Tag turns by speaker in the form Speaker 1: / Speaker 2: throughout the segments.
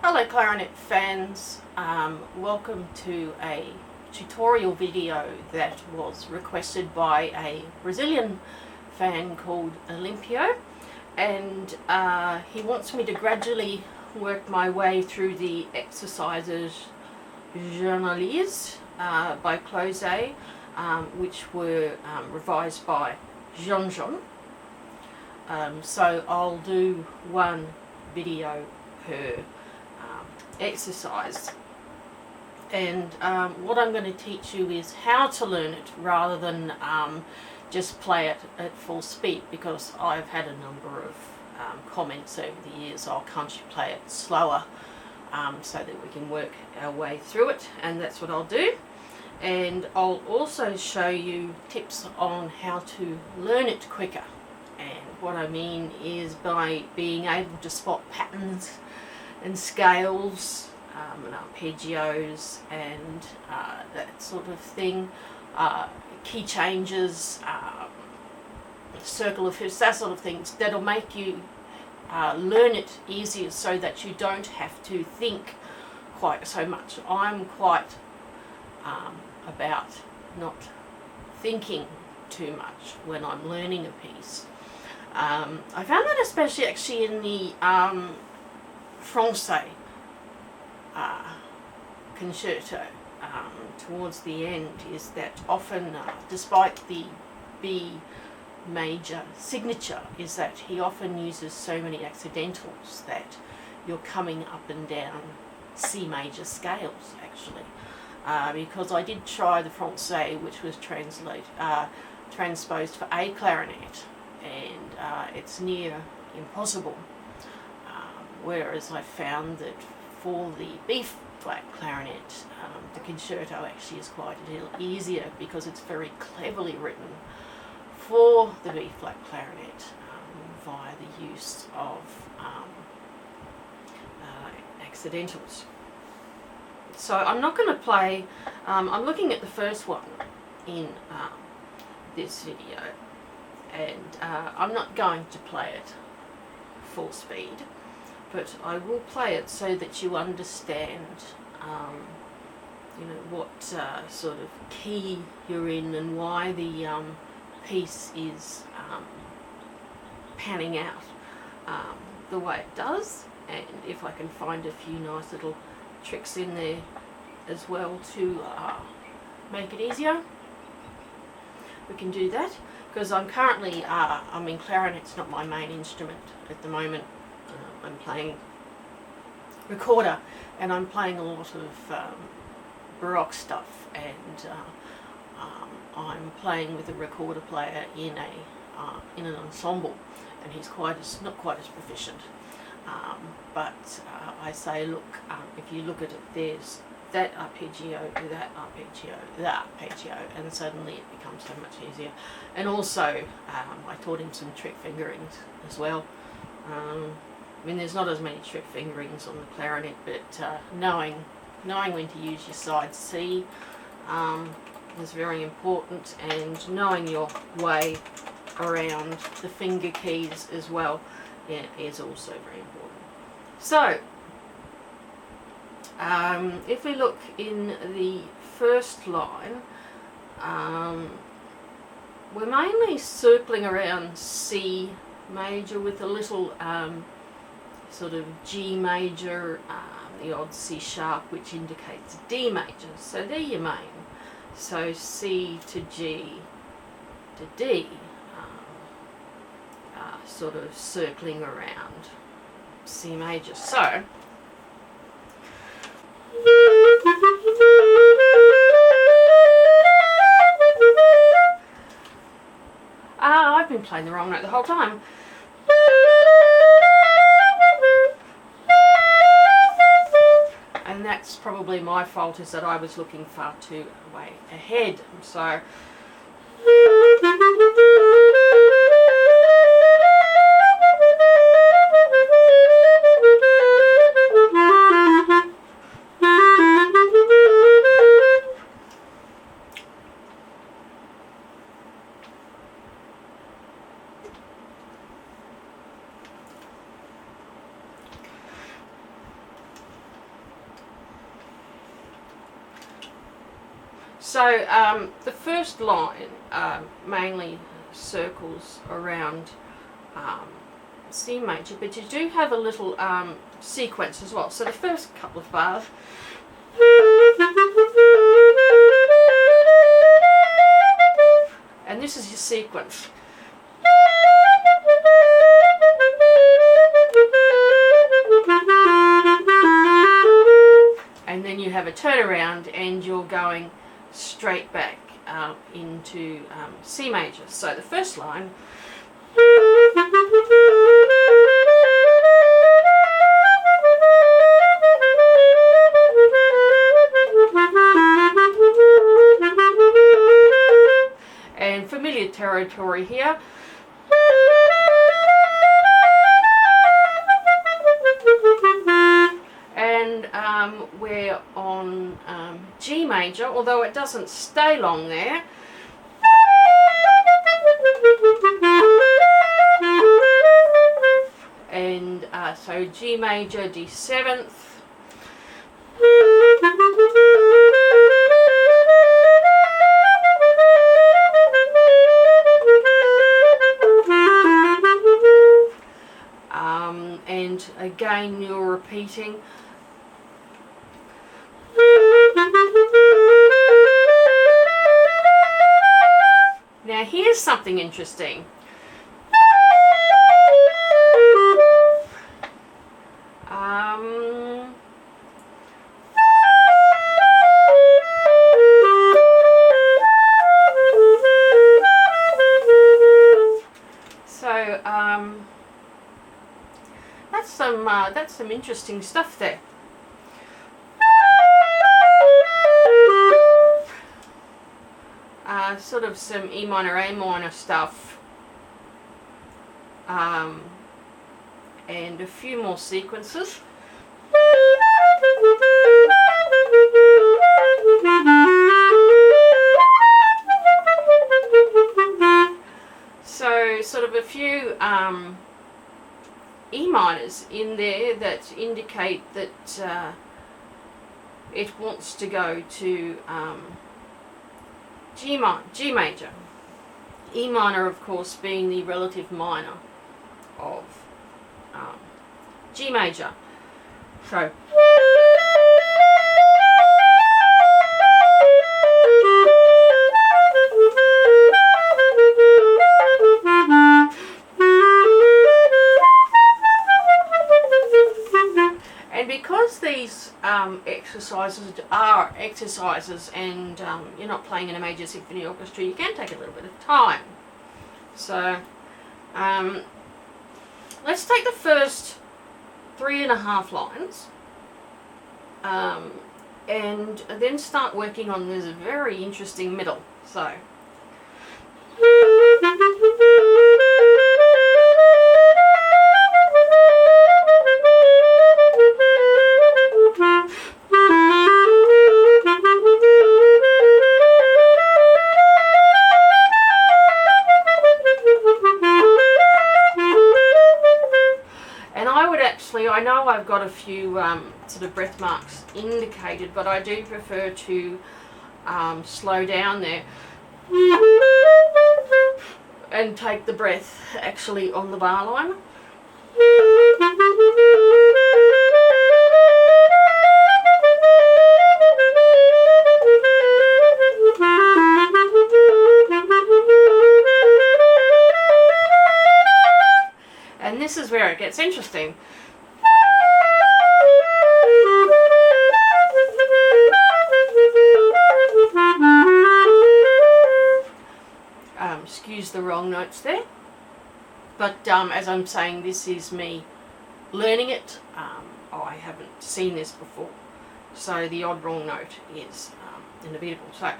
Speaker 1: Hello clarinet fans, welcome to a tutorial video that was requested by a Brazilian fan called Olimpio, and he wants me to gradually work my way through the exercises Journaliers by Klose, which were revised by Jean. So I'll do one video per exercise, and what I'm going to teach you is how to learn it rather than just play it at full speed, because I've had a number of comments over the years, oh, can't you play it slower, so that we can work our way through it, and that's what I'll do. And I'll also show you tips on how to learn it quicker, and what I mean is by being able to spot patterns and scales and arpeggios and that sort of thing, key changes, circle of fifths, that sort of things that'll make you learn it easier, so that you don't have to think quite so much. I'm quite about not thinking too much when I'm learning a piece. I found that especially actually in the Francais concerto towards the end, is that often, despite the B major signature, is that he often uses so many accidentals that you're coming up and down C major scales actually. Because I did try the Francais, which was transposed for A clarinet, and it's near impossible. Whereas I found that for the B flat clarinet, the concerto actually is quite a little easier, because it's very cleverly written for the B flat clarinet via the use of accidentals. So I'm not going to play, I'm looking at the first one in this video, and I'm not going to play it full speed, but I will play it so that you understand what sort of key you're in, and why the piece is panning out the way it does, and if I can find a few nice little tricks in there as well to make it easier, we can do that. Because I'm currently, clarinet's not my main instrument at the moment. I'm playing recorder, and I'm playing a lot of Baroque stuff, and I'm playing with a recorder player in an ensemble, and he's not quite as proficient. But I say, look, if you look at it, there's that arpeggio, that arpeggio, that arpeggio, and suddenly it becomes so much easier. And also, I taught him some trick fingerings as well. There's not as many trick fingerings on the clarinet, but knowing when to use your side C is very important, and knowing your way around the finger keys as well is also very important. So, if we look in the first line, we're mainly circling around C major with a little sort of G major, the odd C sharp, which indicates D major. So they're your main. So C to G to D, sort of circling around C major. So I've been playing the wrong note the whole time. And that's probably my fault, is that I was looking far too way ahead. So So the first line mainly circles around C major, but you do have a little sequence as well. So the first couple of bars, and this is your sequence. And then you have a turnaround and you're going straight back into C major. So the first line, and familiar territory here. And we're on G major, although it doesn't stay long there. And so G major, D7th. And again you're repeating. Now here's something interesting. That's some interesting stuff there. Sort of some E minor, A minor stuff, and a few more sequences. So sort of a few E minors in there that indicate that it wants to go to G major. E minor, of course, being the relative minor of G major. So because these exercises are exercises and you're not playing in a major symphony orchestra, you can take a little bit of time. So let's take the first 3.5 lines and then start working on this very interesting middle. So I know I've got a few sort of breath marks indicated, but I do prefer to slow down there and take the breath actually on the bar line. And this is where it gets interesting. Excuse the wrong notes there, but as I'm saying, this is me learning it. I haven't seen this before, so the odd wrong note is inevitable. So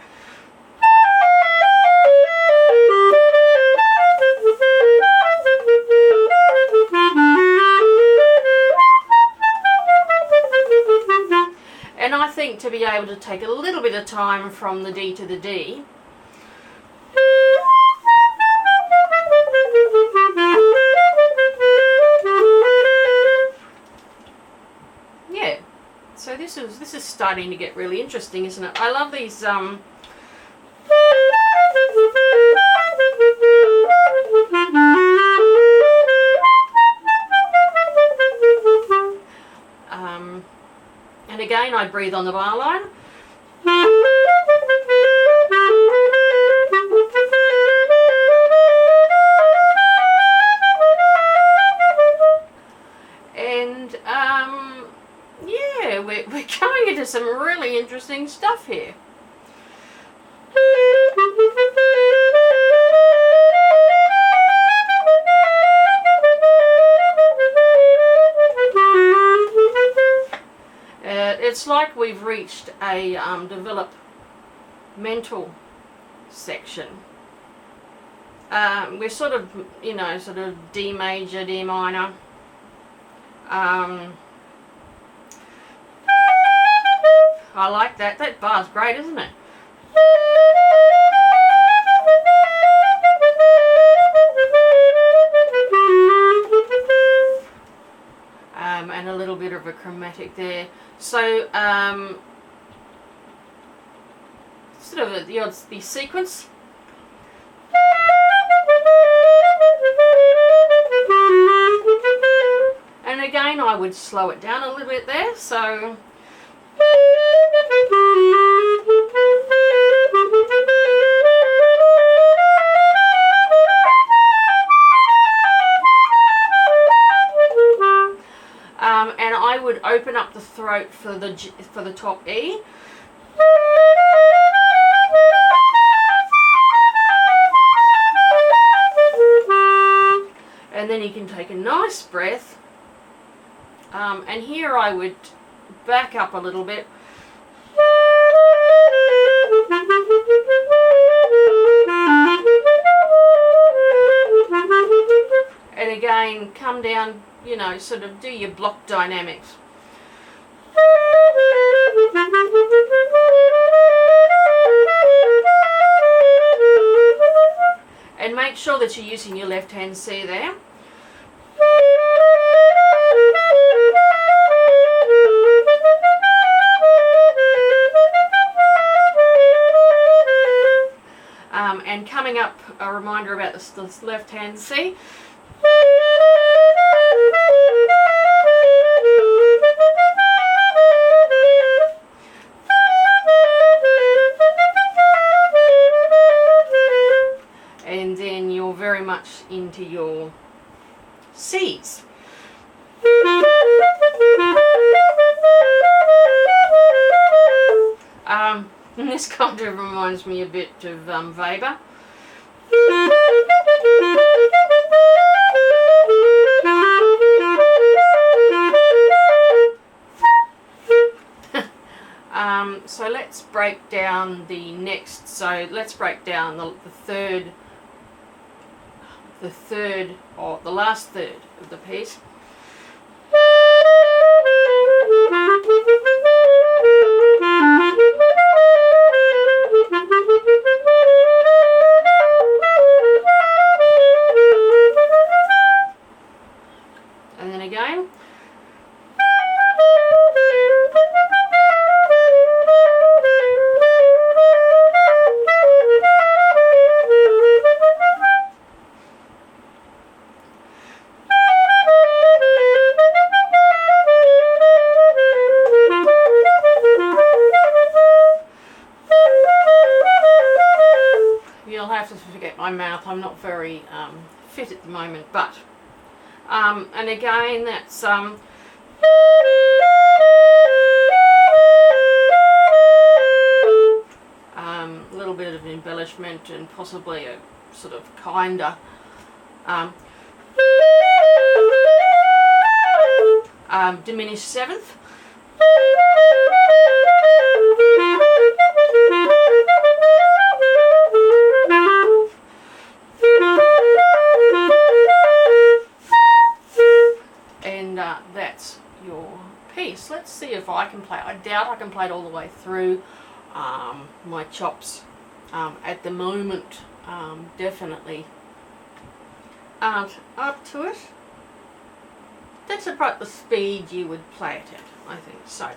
Speaker 1: and I think to be able to take a little bit of time from the D to the D, so this is starting to get really interesting, isn't it? I love these And again, I breathe on the bar line. And yeah, we're going into some really interesting stuff here. It's like we've reached a developmental section. We're sort of, sort of D major, D minor. I like that. That bar's great, isn't it? And a little bit of a chromatic there. So, sort of the sequence. And again, I would slow it down a little bit there. So. And I would open up the throat for the top E. And then you can take a nice breath. And here I would back up a little bit. And again, come down, sort of do your block dynamics. And make sure that you're using your left hand C there. And coming up, a reminder about this left hand C. And then you're very much into your C's. And this kind of reminds me a bit of Weber. So let's break down the next. So let's break down the last third of the piece. And then again. You'll have to forget my mouth. I'm not very fit at the moment, but and again that's a little bit of embellishment and possibly a sort of kinder diminished seventh. And that's your piece. Let's see if I can play. I doubt I can play it all the way through. My chops at the moment definitely aren't up to it. That's about the speed you would play it at, I think. So